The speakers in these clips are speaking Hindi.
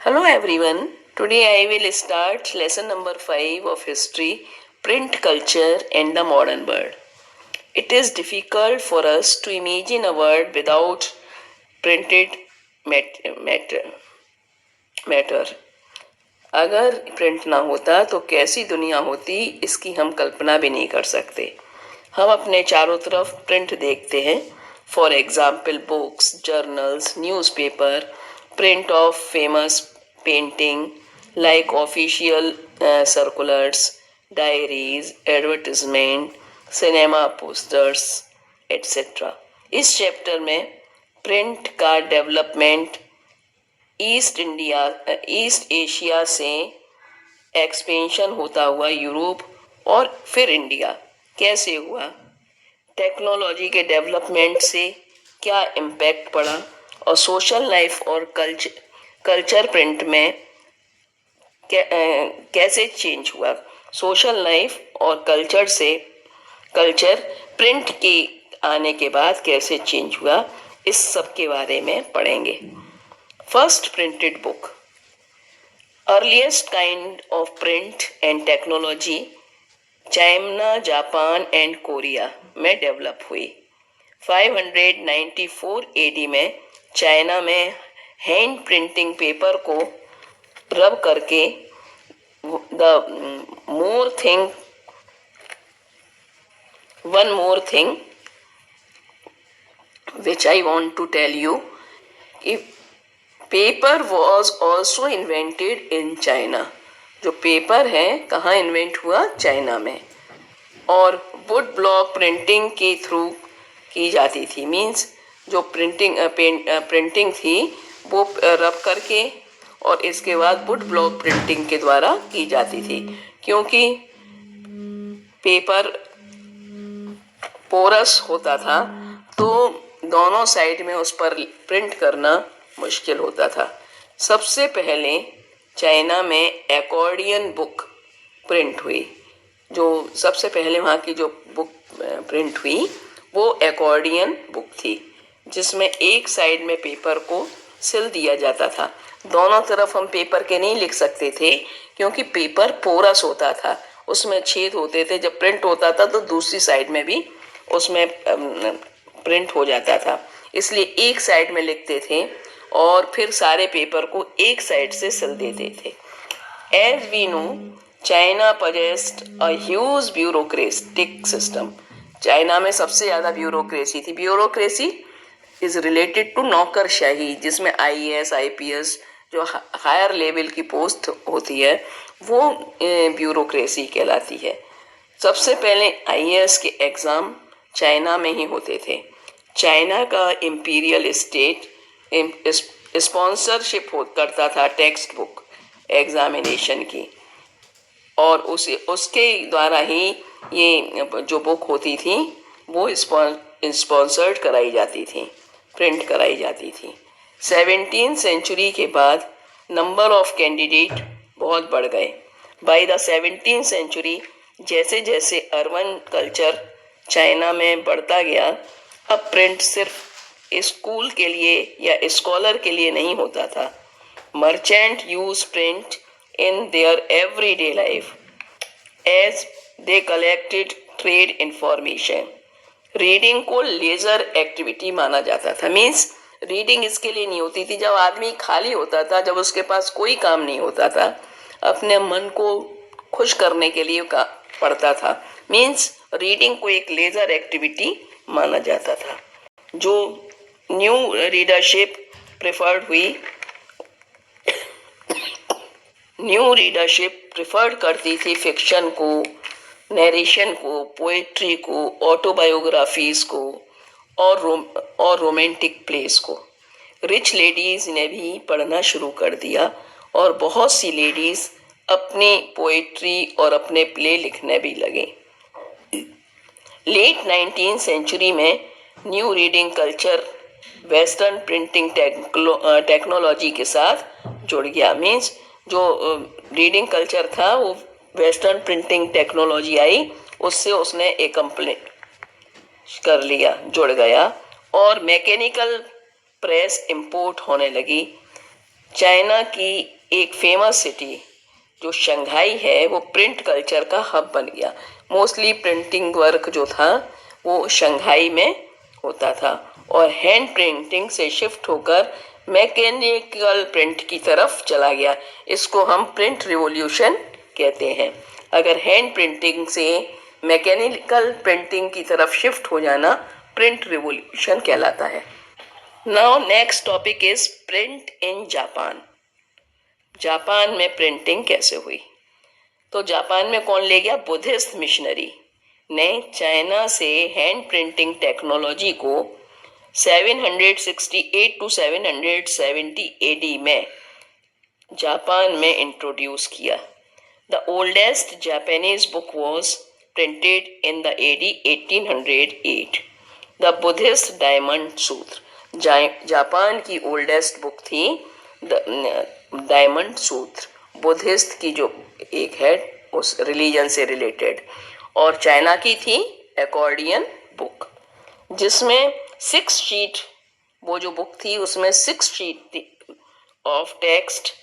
Hello everyone. Today I will start lesson number 5 of history, print culture and the modern world. It is difficult for us to imagine a world without printed matter. अगर प्रिंट ना होता तो कैसी दुनिया होती, इसकी हम कल्पना भी नहीं कर सकते। हम अपने चारों तरफ प्रिंट देखते हैं। For example books, journals, newspaper, print of famous painting like official circulars, diaries, advertisement, cinema posters etcetera. इस चैप्टर में प्रिंट का डेवलपमेंट ईस्ट एशिया से एक्सपेंशन होता हुआ यूरोप और फिर इंडिया कैसे हुआ, टेक्नोलॉजी के डेवलपमेंट से क्या इम्पैक्ट पड़ा और सोशल लाइफ और कल्चर प्रिंट में कैसे चेंज हुआ, सोशल लाइफ और कल्चर प्रिंट के आने के बाद कैसे चेंज हुआ, इस सब के बारे में पढ़ेंगे। First printed book, earliest kind of print and technology China, Japan and Korea में डेवलप हुई। 594 एडी में चाइना में हैंड प्रिंटिंग पेपर को रब करके one more thing which I want to tell you, paper was also invented in China. जो पेपर है कहाँ इन्वेंट हुआ, चाइना में। और वुड ब्लॉक प्रिंटिंग के थ्रू की जाती थी, मीन्स जो प्रिंटिंग थी वो रब करके और इसके बाद वुड ब्लॉक प्रिंटिंग के द्वारा की जाती थी, क्योंकि पेपर पोरस होता था तो दोनों साइड में उस पर प्रिंट करना मुश्किल होता था। सबसे पहले चाइना में एकॉर्डियन बुक प्रिंट हुई। जो सबसे पहले वहाँ की जो बुक प्रिंट हुई वो एकॉर्डियन बुक थी, जिसमें एक साइड में पेपर को सिल दिया जाता था। दोनों तरफ हम पेपर के नहीं लिख सकते थे क्योंकि पेपर पोरस होता था, उसमें छेद होते थे। जब प्रिंट होता था तो दूसरी साइड में भी उसमें प्रिंट हो जाता था, इसलिए एक साइड में लिखते थे और फिर सारे पेपर को एक साइड से सिल देते थे। As we know, China possessed a huge bureaucratic system। China में सबसे ज़्यादा ब्यूरोक्रेसी थी। ब्यूरोक्रेसी इज रिलेटेड टू नौकरशाही, जिसमें IAS, IPS जो हायर लेवल की पोस्ट होती है वो ब्यूरोक्रेसी कहलाती है। सबसे पहले IAS के एग्ज़ाम चाइना में ही होते थे। चाइना का इम्पीरियल स्टेट स्पॉन्सरशिप करता था टेक्स्ट बुक एग्जामिनेशन की, और उसके द्वारा ही ये जो बुक होती थी वो स्पॉन्सर्ड कराई जाती थी, प्रिंट कराई जाती थी। 17th सेंचुरी के बाद नंबर ऑफ कैंडिडेट बहुत बढ़ गए। बाय द 17th सेंचुरी जैसे जैसे अर्बन कल्चर चाइना में बढ़ता गया, अब प्रिंट सिर्फ स्कूल के लिए या स्कॉलर के लिए नहीं होता था। Merchant use print in their everyday life as they collected trade information. Reading को लेजर एक्टिविटी माना जाता था, मीन्स रीडिंग इसके लिए नहीं होती थी। जब आदमी खाली होता था, जब उसके पास कोई काम नहीं होता था, अपने मन को खुश करने के लिए पढ़ता था, मीन्स रीडिंग को एक लेजर एक्टिविटी माना जाता था। जो न्यू रीडरशिप प्रेफर्ड हुई, न्यू रीडरशिप प्रेफर्ड करती थी फिक्शन को, नरेशन को, पोएट्री को, ऑटोबायोग्राफीज को और रोमांटिक प्लेस को। रिच लेडीज ने भी पढ़ना शुरू कर दिया और बहुत सी लेडीज अपनी पोएट्री और अपने प्ले लिखने भी लगे। लेट 19th सेंचुरी में new reading culture western printing technology के साथ जुड़ गया, मीन्स जो रीडिंग कल्चर था वो वेस्टर्न प्रिंटिंग टेक्नोलॉजी आई, उससे उसने एक कंप्लीट कर लिया, जुड़ गया, और मैकेनिकल प्रेस इंपोर्ट होने लगी। चाइना की एक फेमस सिटी जो शंघाई है वो प्रिंट कल्चर का हब बन गया। मोस्टली प्रिंटिंग वर्क जो था वो शंघाई में होता था और हैंड प्रिंटिंग से शिफ्ट होकर मैकेनिकल प्रिंट की तरफ चला गया। इसको हम प्रिंट रिवॉल्यूशन कहते हैं। अगर हैंड प्रिंटिंग से मैकेनिकल प्रिंटिंग की तरफ शिफ्ट हो जाना प्रिंट रिवॉल्यूशन कहलाता है। Now next topic is print in Japan. Japan में प्रिंटिंग कैसे हुई? तो जापान में कौन ले गया? बुद्धिस्ट मिशनरी ने चाइना से हैंड प्रिंटिंग टेक्नोलॉजी को 768 टू 770 एडी में जापान में इंट्रोड्यूस किया। The oldest Japanese book was printed in the AD 1808, the Buddhist diamond Sutra. Japan की ओल्डेस्ट बुक थी डायमंड सूत्र, बुद्धिस्ट की जो एक है उस रिलीजन से रिलेटेड, और चाइना की थी एकॉर्डियन बुक, जिसमें 6 शीट, वो जो बुक थी उसमें 6 sheet of text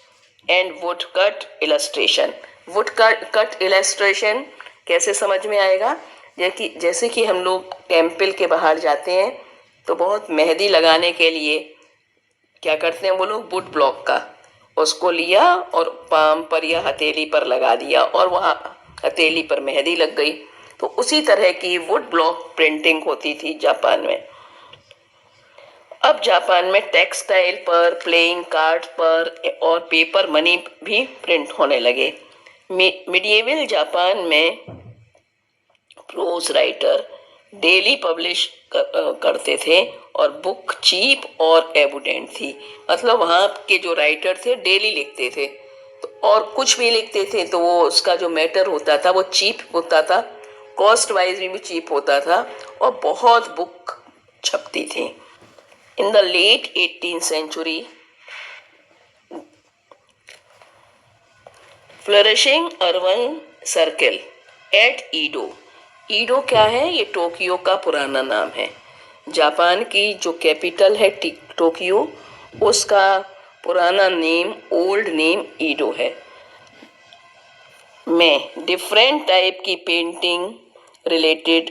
and would cut illustration. Would cut illustration कैसे समझ में आएगा? जैसे कि हम लोग टेम्पल के बाहर जाते हैं तो बहुत मेहंदी लगाने के लिए क्या करते हैं वो लोग, वुड ब्लॉक का उसको लिया और पाम पर या हथेली पर लगा दिया और वहाँ हथेली पर मेहंदी लग गई। तो उसी तरह की वुड ब्लॉक प्रिंटिंग होती थी जापान में। अब जापान में टेक्सटाइल पर, प्लेइंग कार्ड पर और पेपर मनी भी प्रिंट होने लगे। मिडिएवल जापान में प्रोज राइटर डेली पब्लिश करते थे और बुक चीप और एबुडेंट थी। मतलब वहाँ के जो राइटर थे डेली लिखते थे तो और कुछ भी लिखते थे तो वो उसका जो मैटर होता था वो चीप होता था, कॉस्ट वाइज भी चीप होता था और बहुत बुक छपती थी। In the late 18th century, flourishing urban circle at Edo. Edo क्या है? ये टोक्यो का पुराना नाम है। जापान की जो कैपिटल है टोक्यो, उसका पुराना नेम, ओल्ड नेम ईडो है। में डिफरेंट टाइप की पेंटिंग रिलेटेड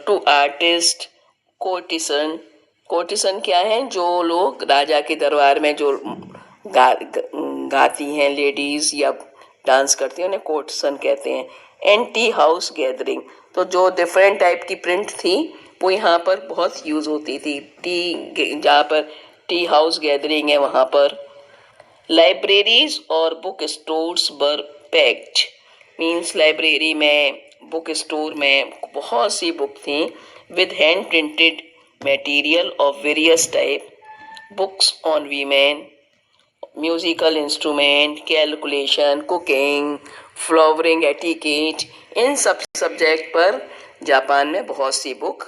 टू आर्टिस्ट, कोर्टिसन। कोर्टिसन क्या है? जो लोग राजा के दरबार में जो गाती हैं लेडीज या डांस करती हैं उन्हें कोर्टिसन कहते हैं। एंड टी हाउस गैदरिंग, तो जो डिफरेंट टाइप की प्रिंट थी वो यहाँ पर बहुत यूज होती थी। जहाँ पर टी हाउस गैदरिंग है वहाँ पर लाइब्रेरीज और book stores were packed. Means library में, बुक स्टोर में बहुत सी बुक थी with hand printed material of various type, books on women, musical instrument, calculation, cooking, flowering, etiquette, इन सब सब्जेक्ट पर जापान में बहुत सी बुक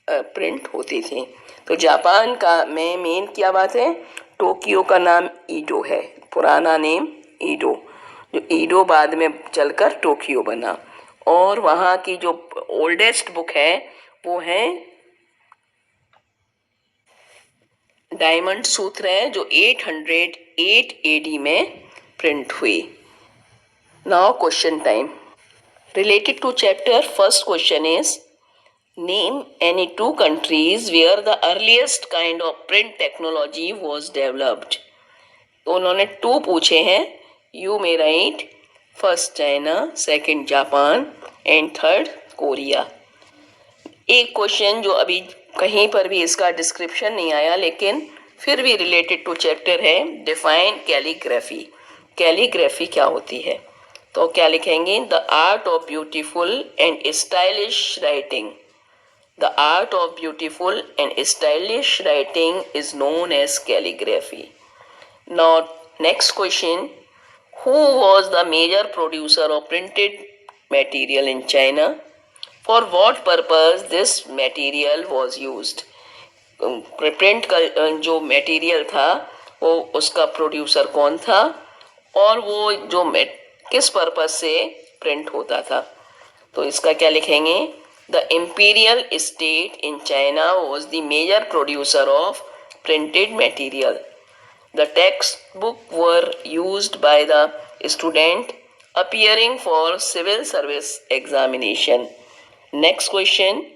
प्रिंट होती थी। तो जापान का में मेन क्या बात है? टोक्यो का नाम ईडो है, पुराना नेम ईडो, जो ईडो बाद में चलकर टोक्यो बना। और वहाँ की जो ओल्डेस्ट बुक है वो है डायमंड सूत्र है, जो 808 एडी में प्रिंट हुई। Now question time related to chapter. First question is, name any 2 countries where the earliest kind of print technology was developed. तो उन्होंने 2 पूछे हैं, you may right first China, second Japan and third Korea. एक क्वेश्चन जो अभी कहीं पर भी इसका डिस्क्रिप्शन नहीं आया लेकिन फिर भी रिलेटेड टू चैप्टर है, डिफाइन कैलीग्राफी। कैलीग्राफी क्या होती है? तो क्या लिखेंगे? The art of beautiful and stylish writing. The art of beautiful and stylish writing is known as calligraphy. Now next question, who was the major producer of printed material in China? For what purpose this material was used? Print का जो मटेरियल था वो उसका प्रोड्यूसर कौन था और वो जो किस पर्पज से प्रिंट होता था? तो इसका क्या लिखेंगे? The imperial state in China was the major producer of printed material. The textbook were used by the student appearing for civil service examination. Next question.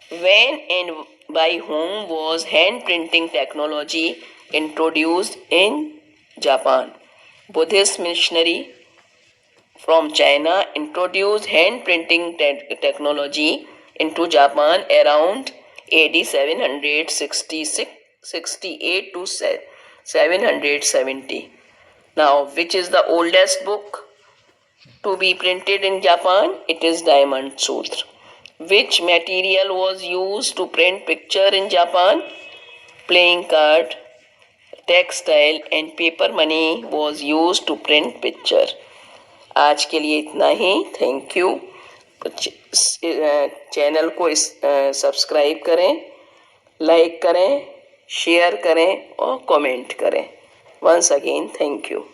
When and by whom was hand printing technology introduced in Japan? Buddhist missionary from China introduced hand printing technology into Japan around AD 768 to 770. Now, which is the oldest book to be printed in Japan? It is Diamond Sutra. Which material was used to print picture in Japan? Playing card, textile and paper money was used to print picture. आज के लिए इतना ही. Thank you. चैनल को सब्सक्राइब करें, लाइक करें, शेयर करें और कमेंट करें. Once again thank you.